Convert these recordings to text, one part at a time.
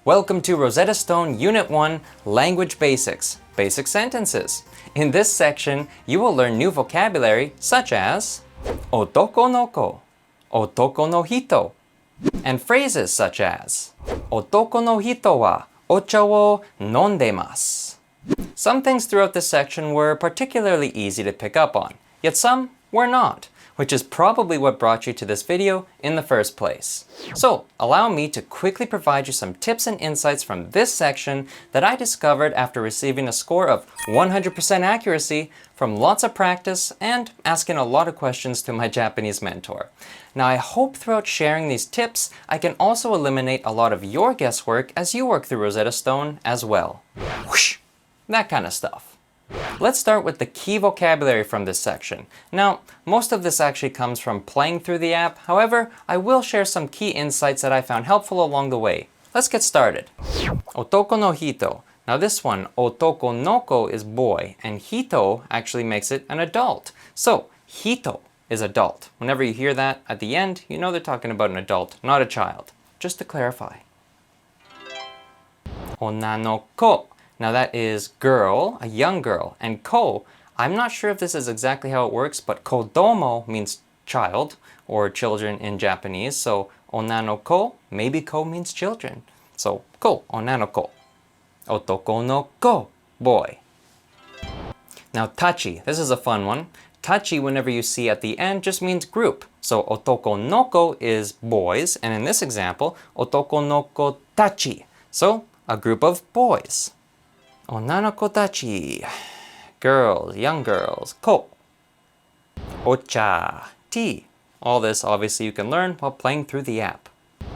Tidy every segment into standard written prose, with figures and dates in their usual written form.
Welcome to Rosetta Stone Unit 1 Language Basics, Basic Sentences. In this section, you will learn new vocabulary such as otoko no ko, otoko no hito, and phrases such as otoko no hito wa ocha wo nondemasu. Some things throughout this section were particularly easy to pick up on, yet some were not, which is probably what brought you to this video in the first place. So, allow me to quickly provide you some tips and insights from this section that I discovered after receiving a score of 100% accuracy from lots of practice and asking a lot of questions to my Japanese mentor. Now, I hope throughout sharing these tips, I can also eliminate a lot of your guesswork as you work through Rosetta Stone as well. Whoosh! That kind of stuff. Let's start with the key vocabulary from this section. Now, most of this actually comes from playing through the app. However, I will share some key insights that I found helpful along the way. Let's get started. Otoko no hito. Now this one, otoko no ko is boy, and hito actually makes it an adult. So, hito is adult. Whenever you hear that at the end, you know they're talking about an adult, not a child. Just to clarify. Onna no ko. Now that is girl, a young girl, and ko, I'm not sure if this is exactly how it works, but kodomo means child, or children in Japanese, so onna no ko, maybe ko means children. So ko, onna no ko. Otoko no ko, boy. Now tachi, this is a fun one. Tachi, whenever you see at the end, just means group. So otoko no ko is boys, and in this example, otoko no ko tachi. So a group of boys. Onanoko tachi, girls, young girls, ko. Ocha, tea. All this obviously you can learn while playing through the app.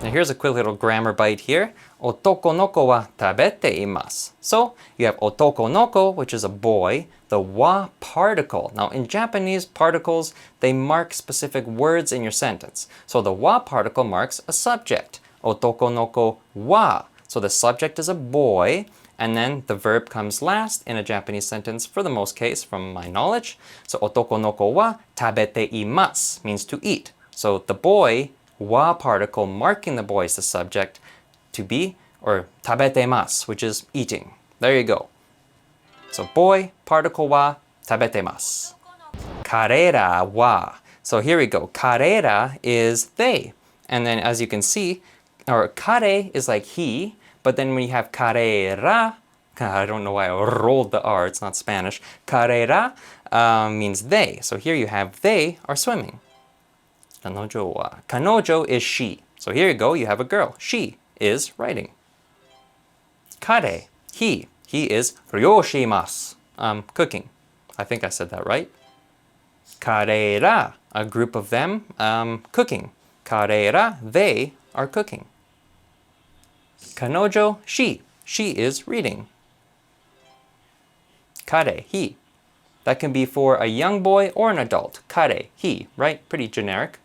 Now here's a quick little grammar bite here. Otoko no ko wa tabete imasu. So you have otoko no ko, which is a boy, the wa particle. Now in Japanese, particles, they mark specific words in your sentence. So the wa particle marks a subject. Otoko no ko wa. So the subject is a boy, and then the verb comes last in a Japanese sentence for the most case, from my knowledge. So otoko no ko wa tabete imasu means to eat. So the boy, wa particle marking the boy is the subject, to be, or tabete masu, which is eating. There you go. So boy, particle wa, tabete masu. Karera wa. So here we go. Karera is they. And then as you can see, or kare is like he, but then when you have karera, I don't know why I rolled the R, it's not Spanish. Karera means they. So here you have they are swimming. Kanojo wa. Kanojo is she. So here you go, you have a girl. She is writing. Kare, he. He is ryoshimasu, cooking. I think I said that right. Karera, a group of them, cooking. Karera, they are cooking. Kanojo, she. She is reading. Kare, he. That can be for a young boy or an adult. Kare, he, right? Pretty generic.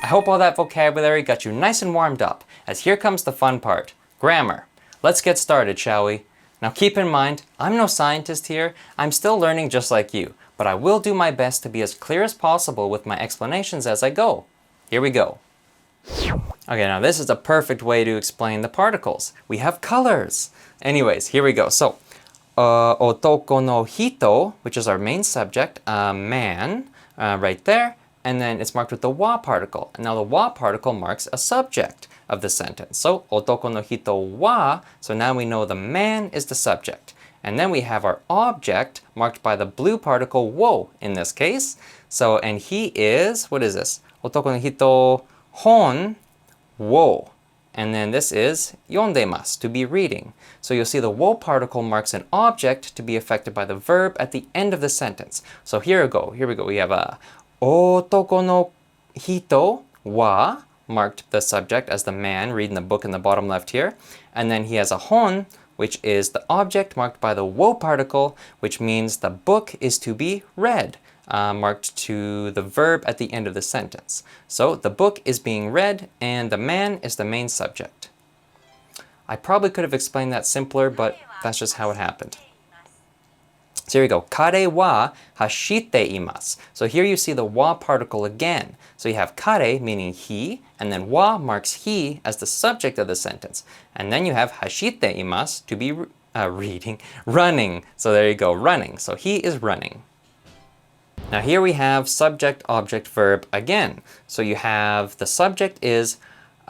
I hope all that vocabulary got you nice and warmed up, as here comes the fun part, grammar. Let's get started, shall we? Now keep in mind, I'm no scientist here. I'm still learning just like you, but I will do my best to be as clear as possible with my explanations as I go. Here we go. Okay, now this is a perfect way to explain the particles. We have colors. Anyways, here we go. So, otoko no hito, which is our main subject, man, right there, and then it's marked with the wa particle. And now the wa particle marks a subject of the sentence. So, otoko no hito wa, so now we know the man is the subject. And then we have our object marked by the blue particle wo in this case. So, and he is, what is this? Otoko no hito hon wo. And then this is yondemasu, to be reading. So you'll see the wo particle marks an object to be affected by the verb at the end of the sentence. So here we go. We have a otoko no hito wa, marked the subject as the man reading the book in the bottom left here. And then he has a hon, which is the object marked by the wo particle, which means the book is to be read. Marked to the verb at the end of the sentence. So the book is being read and the man is the main subject. I probably could have explained that simpler, but that's just how it happened. So here we go. Kare wa hashite imasu. So here you see the wa particle again. So you have kare meaning he, and then wa marks he as the subject of the sentence. And then you have hashite imasu to be running. So there you go, running. So he is running. Now here we have subject, object, verb again. So you have the subject is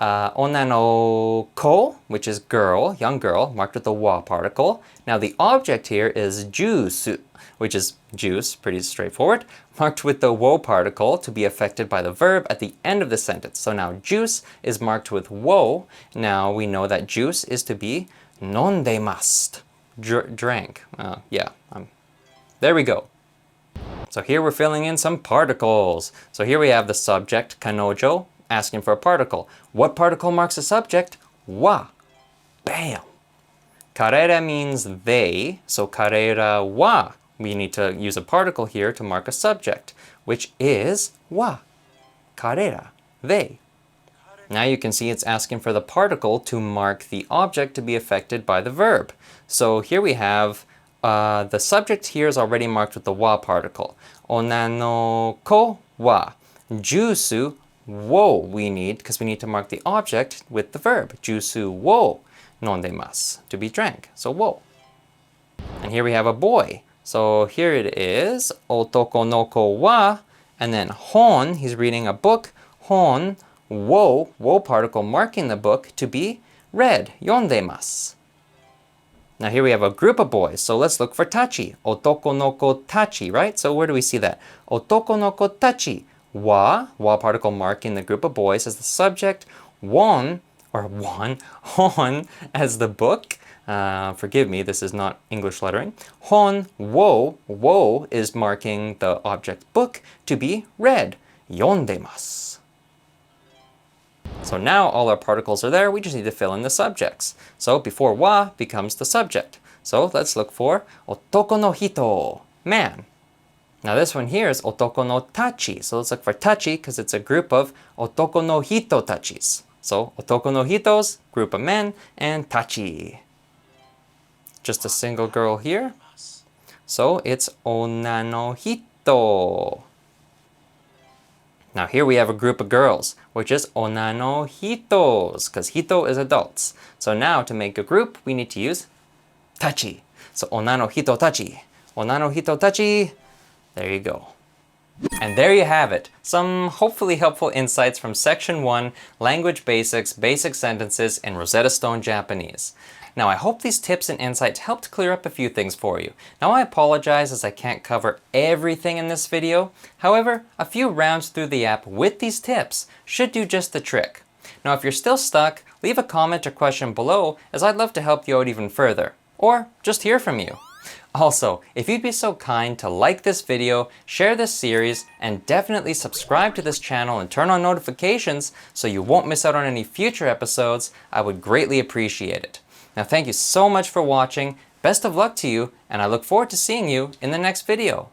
onna no ko, which is girl, young girl, marked with the wa particle. Now the object here is juice, which is juice, pretty straightforward, marked with the wo particle to be affected by the verb at the end of the sentence. So now juice is marked with wo. Now we know that juice is to be nondemasu, drank. There we go. So here we're filling in some particles. So here we have the subject, kanojo, asking for a particle. What particle marks a subject? Wa. Bam. Karera means they, so karera wa. We need to use a particle here to mark a subject, which is wa. Karera, they. Now you can see it's asking for the particle to mark the object to be affected by the verb. So here we have the subject here is already marked with the wa particle. Onna no ko wa. Juice wo we need, because we need to mark the object with the verb. Juice wo nondemasu, to be drank. So wo. And here we have a boy. So here it is, otoko no ko wa, and then hon, he's reading a book. Hon wo, wo particle marking the book to be read. Yondemasu. Now here we have a group of boys, so let's look for tachi. Otoko no ko tachi, right? So where do we see that? Otoko no ko tachi. Wa particle marking the group of boys as the subject. Hon as the book. Forgive me, this is not English lettering. Hon wo is marking the object book to be read. Yondemasu. So now all our particles are there, we just need to fill in the subjects. So before wa becomes the subject. So let's look for otoko no hito, man. Now this one here is otoko no tachi. So let's look for tachi because it's a group of otoko no hito tachis. So otoko no hitos, group of men, and tachi. Just a single girl here. So it's onna no hito. Now here we have a group of girls, which is onna no hitos, because hito is adults. So now to make a group, we need to use tachi. So onna no hito tachi. Onna no hito tachi. There you go. And there you have it. Some hopefully helpful insights from Section 1, Language Basics, Basic Sentences in Rosetta Stone Japanese. Now I hope these tips and insights helped clear up a few things for you. Now I apologize as I can't cover everything in this video. However, a few rounds through the app with these tips should do just the trick. Now if you're still stuck, leave a comment or question below as I'd love to help you out even further. Or just hear from you. Also, if you'd be so kind to like this video, share this series, and definitely subscribe to this channel and turn on notifications so you won't miss out on any future episodes, I would greatly appreciate it. Now thank you so much for watching, best of luck to you, and I look forward to seeing you in the next video.